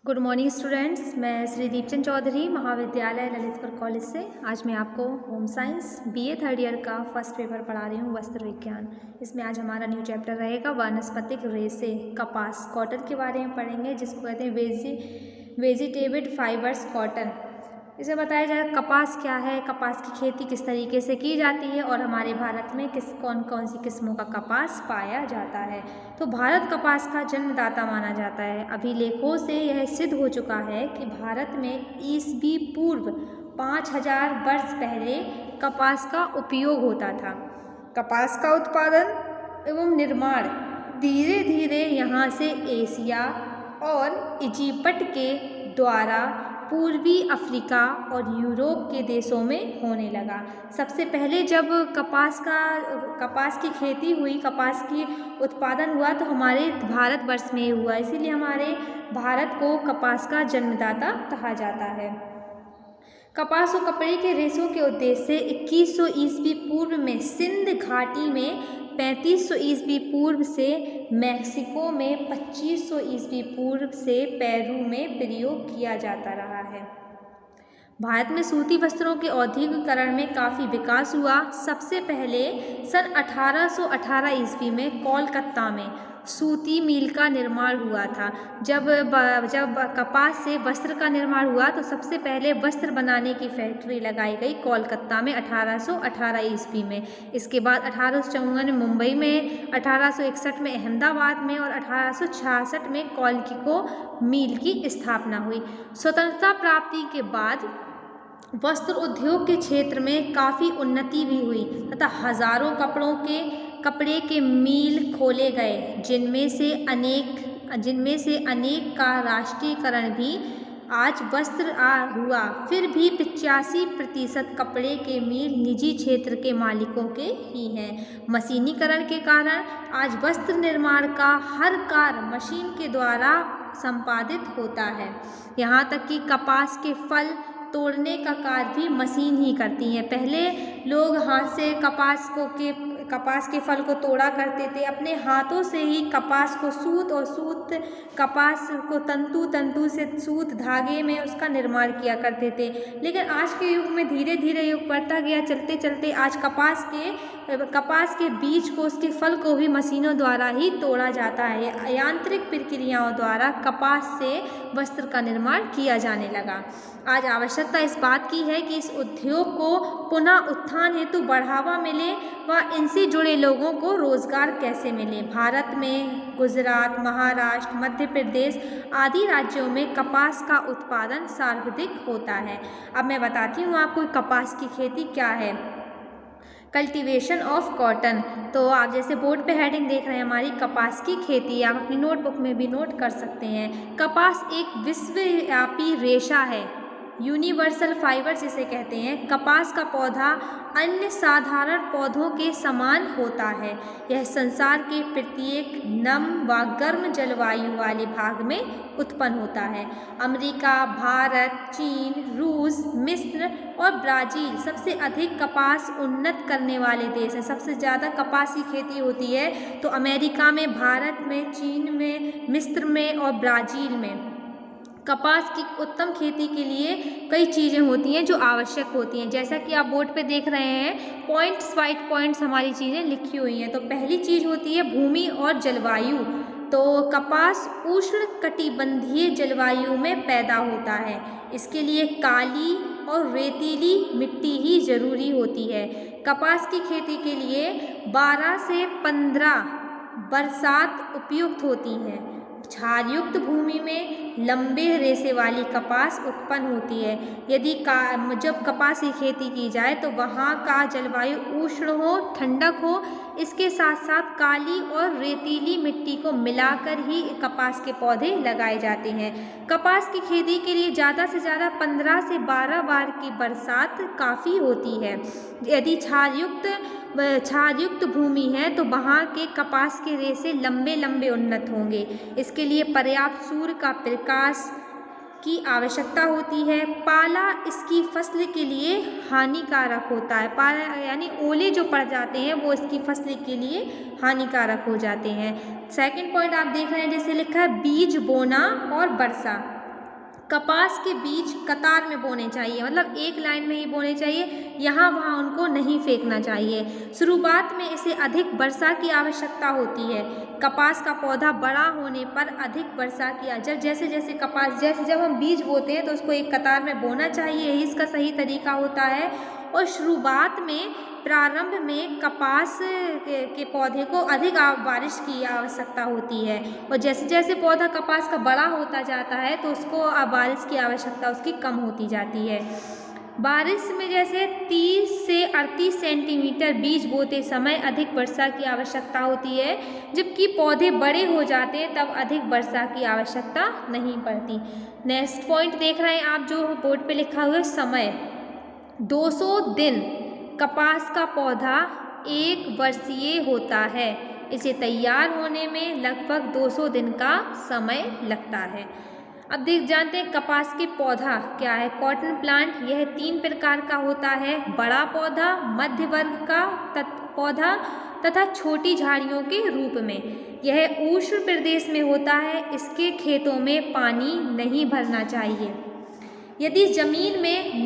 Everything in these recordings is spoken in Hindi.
Good morning students. मैं श्री दीपचंद चौधरी महाविद्यालय ललितपुर कॉलेज से आज मैं आपको home science BA third year का फर्स्ट पेपर पढ़ा रही हूँ, वस्त्र विज्ञान। इसमें आज हमारा न्यू चैप्टर रहेगा वानस्पतिक रेशे, कपास, कॉटन के बारे में पढ़ेंगे, जिसको कहते हैं वेजिटेबल फाइबर्स कॉटन। इसे बताया जाए कपास क्या है, कपास की खेती किस तरीके से की जाती है और हमारे भारत में कौन कौन सी किस्मों का कपास पाया जाता है। तो भारत कपास का जन्मदाता माना जाता है। अभिलेखों से यह सिद्ध हो चुका है कि भारत में ईसवी पूर्व 5000 वर्ष पहले कपास का उपयोग होता था। कपास का उत्पादन एवं निर्माण धीरे धीरे यहाँ से एशिया और इजिप्ट के द्वारा पूर्वी अफ्रीका और यूरोप के देशों में होने लगा। सबसे पहले जब कपास की खेती हुई, कपास की उत्पादन हुआ तो हमारे भारतवर्ष में हुआ, इसीलिए हमारे भारत को कपास का जन्मदाता कहा जाता है। कपास और कपड़े के रेशों के उद्देश्य से 2100 ईस्वी पूर्व में सिंध घाटी में, 3500 ईस्वी पूर्व से मैक्सिको में, 2500 ईस्वी पूर्व से पेरू में प्रयोग किया जाता रहा है। भारत में सूती वस्त्रों के औद्योगिकरण में काफ़ी विकास हुआ। सबसे पहले सन 1818 ईस्वी में कोलकाता में सूती मिल का निर्माण हुआ था। जब कपास से वस्त्र का निर्माण हुआ तो सबसे पहले वस्त्र बनाने की फैक्ट्री लगाई गई कोलकाता में 1818 ईस्वी में। इसके बाद 1854 में मुंबई में, 1861 में अहमदाबाद में और 1866 में कोलकाता मिल की स्थापना हुई। स्वतंत्रता प्राप्ति के बाद वस्त्र उद्योग के क्षेत्र में काफ़ी उन्नति भी हुई तथा हजारों कपड़े के मिल खोले गए, जिनमें से अनेक का राष्ट्रीयकरण भी आज वस्त्र हुआ। फिर भी 85% कपड़े के मिल निजी क्षेत्र के मालिकों के ही हैं। मशीनीकरण के कारण आज वस्त्र निर्माण का हर कार्य मशीन के द्वारा संपादित होता है। यहाँ तक कि कपास के फल तोड़ने का कार्य भी मशीन ही करती है। पहले लोग हाथ से कपास के फल को तोड़ा करते थे, अपने हाथों से ही कपास को कपास को तंतु से सूत धागे में उसका निर्माण किया करते थे। लेकिन आज के युग में धीरे धीरे युग बढ़ता गया, चलते चलते आज कपास के बीज को, उसके फल को भी मशीनों द्वारा ही तोड़ा जाता है। यांत्रिक प्रक्रियाओं द्वारा कपास से वस्त्र का निर्माण किया जाने लगा। आज आवश्यकता इस बात की है कि इस उद्योग को पुनः उत्थान हेतु बढ़ावा मिले व इनसे जुड़े लोगों को रोजगार कैसे मिले। भारत में गुजरात, महाराष्ट्र, मध्य प्रदेश आदि राज्यों में कपास का उत्पादन सर्वाधिक होता है। अब मैं बताती हूँ आपको कपास की खेती क्या है। Cultivation of cotton. तो आप जैसे बोर्ड पे हेडिंग देख रहे हैं हमारी कपास की खेती, आप अपनी नोटबुक में भी नोट कर सकते हैं। कपास एक विश्वव्यापी रेशा है, यूनिवर्सल फाइबर जिसे कहते हैं। कपास का पौधा अन्य साधारण पौधों के समान होता है। यह संसार के प्रत्येक नम व गर्म जलवायु वाले भाग में उत्पन्न होता है। अमेरिका, भारत, चीन, रूस, मिस्र और ब्राज़ील सबसे अधिक कपास उन्नत करने वाले देश हैं। सबसे ज़्यादा कपास की खेती होती है तो अमेरिका में, भारत में, चीन में, मिस्र में और ब्राज़ील में। कपास की उत्तम खेती के लिए कई चीज़ें होती हैं जो आवश्यक होती हैं, जैसा कि आप बोर्ड पे देख रहे हैं, व्हाइट पॉइंट्स हमारी चीज़ें लिखी हुई हैं। तो पहली चीज़ होती है भूमि और जलवायु। तो कपास उष्ण कटिबंधीय जलवायु में पैदा होता है। इसके लिए काली और रेतीली मिट्टी ही जरूरी होती है। कपास की खेती के लिए 12 से 15 बरसात उपयुक्त होती हैं। क्षारयुक्त भूमि में लंबे रेशे वाली कपास उत्पन्न होती है। जब कपास की खेती की जाए तो वहाँ का जलवायु उष्ण हो, ठंडक हो, इसके साथ साथ काली और रेतीली मिट्टी को मिलाकर ही कपास के पौधे लगाए जाते हैं। कपास की खेती के लिए ज़्यादा से ज़्यादा 15 से 12 बार की बरसात काफ़ी होती है। यदि क्षारयुक्त भूमि है तो वहाँ के कपास के रेशे लंबे लंबे उन्नत होंगे। इसके लिए पर्याप्त सूर्य का प्रकाश की आवश्यकता होती है। पाला इसकी फसल के लिए हानिकारक होता है। पाला यानी ओले जो पड़ जाते हैं वो इसकी फसल के लिए हानिकारक हो जाते हैं। सेकंड पॉइंट आप देख रहे हैं जैसे लिखा है बीज बोना और वर्षा। कपास के बीज कतार में बोने चाहिए, मतलब एक लाइन में ही बोने चाहिए, यहाँ वहाँ उनको नहीं फेंकना चाहिए। शुरुआत में इसे अधिक वर्षा की आवश्यकता होती है। कपास का पौधा बड़ा होने पर अधिक वर्षा की जैसे जैसे कपास जब हम बीज बोते हैं तो उसको एक कतार में बोना चाहिए, यही इसका सही तरीका होता है। और शुरुआत में प्रारंभ में कपास के पौधे को अधिक बारिश की आवश्यकता होती है, और जैसे जैसे पौधा कपास का बड़ा होता जाता है तो उसको बारिश की आवश्यकता उसकी कम होती जाती है। बारिश में जैसे 30 से 38 सेंटीमीटर बीज बोते समय अधिक वर्षा की आवश्यकता होती है, जबकि पौधे बड़े हो जाते हैं तब अधिक वर्षा की आवश्यकता नहीं पड़ती। नेक्स्ट पॉइंट देख रहे हैं आप जो बोर्ड पे लिखा हुआ है समय। 200 दिन कपास का पौधा 1 वर्षीय होता है। इसे तैयार होने में लगभग 200 दिन का समय लगता है। अब जानते हैं कपास के पौधा क्या है। कॉटन प्लांट यह 3 प्रकार का होता है, बड़ा पौधा, मध्य वर्ग का पौधा तथा छोटी झाड़ियों के रूप में। यह उष्ण प्रदेश में होता है। इसके खेतों में पानी नहीं भरना चाहिए। यदि जमीन में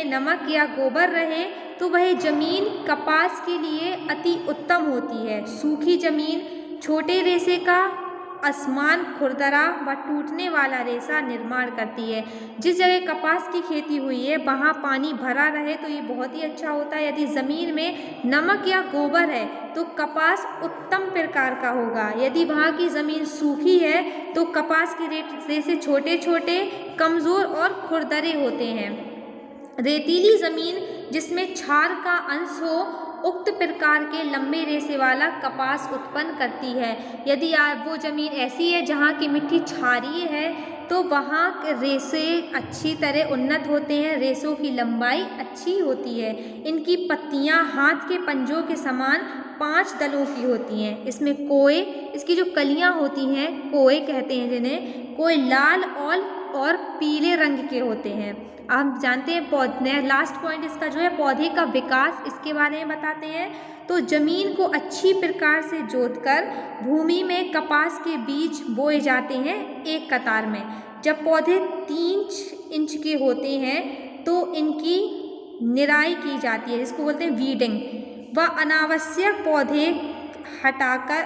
नमक या गोबर रहे तो वह जमीन कपास के लिए अति उत्तम होती है। सूखी जमीन छोटे रेशे का असमान, खुरदरा व टूटने वाला रेशा निर्माण करती है। जिस जगह कपास की खेती हुई है वहाँ पानी भरा रहे तो ये बहुत ही अच्छा होता है। यदि ज़मीन में नमक या गोबर है तो कपास उत्तम प्रकार का होगा। यदि वहाँ की ज़मीन सूखी है तो कपास के रेशे छोटे छोटे, कमज़ोर और खुरदरे होते हैं। रेतीली ज़मीन जिसमें क्षार का अंश हो उक्त प्रकार के लंबे रेशे वाला कपास उत्पन्न करती है। यदि वो ज़मीन ऐसी है जहाँ की मिट्टी क्षारीय है तो वहाँ के रेशे अच्छी तरह उन्नत होते हैं, रेशों की लंबाई अच्छी होती है। इनकी पत्तियाँ हाथ के पंजों के समान 5 दलों की होती हैं। इसमें कोए, इसकी जो कलियाँ होती हैं कोए कहते हैं जिन्हें, कोए लाल और पीले रंग के होते हैं। आप जानते हैं पौधे, लास्ट पॉइंट इसका जो है पौधे का विकास, इसके बारे में बताते हैं। तो ज़मीन को अच्छी प्रकार से जोतकर भूमि में कपास के बीज बोए जाते हैं एक कतार में। जब पौधे 3 इंच के होते हैं तो इनकी निराई की जाती है, जिसको बोलते हैं वीडिंग। व अनावश्यक पौधे हटाकर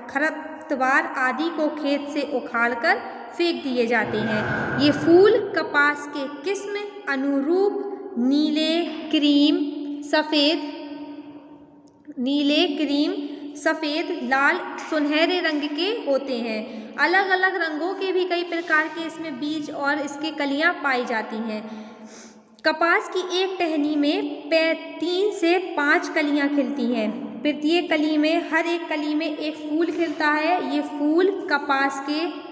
खरपतवार आदि को खेत से उखाड़कर फेंक दिए जाते हैं। ये फूल कपास के किस्म अनुरूप नीले, क्रीम, सफ़ेद, लाल, सुनहरे रंग के होते हैं। अलग अलग रंगों के भी कई प्रकार के इसमें बीज और इसके कलियां पाई जाती हैं। कपास की एक टहनी में 3 से 5 कलियां खिलती हैं। प्रत्येक कली में, हर एक कली में एक फूल खिलता है। ये फूल कपास के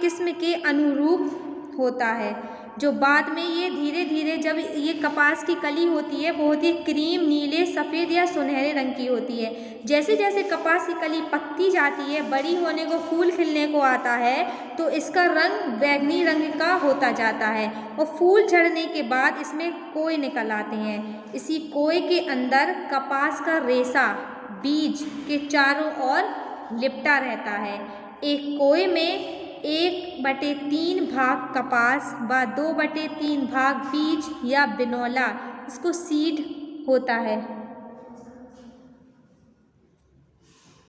किस्म के अनुरूप होता है, जो बाद में ये धीरे धीरे, जब ये कपास की कली होती है बहुत ही क्रीम, नीले, सफ़ेद या सुनहरे रंग की होती है। जैसे जैसे कपास की कली पकती जाती है, बड़ी होने को, फूल खिलने को आता है तो इसका रंग बैंगनी रंग का होता जाता है, और फूल झड़ने के बाद इसमें कोए निकल आते हैं। इसी कोए के अंदर कपास का रेशा बीज के चारों ओर लिपटा रहता है। एक कोए में 1/3 भाग कपास व 2/3 भाग बीज या बिनौला, इसको सीड होता है।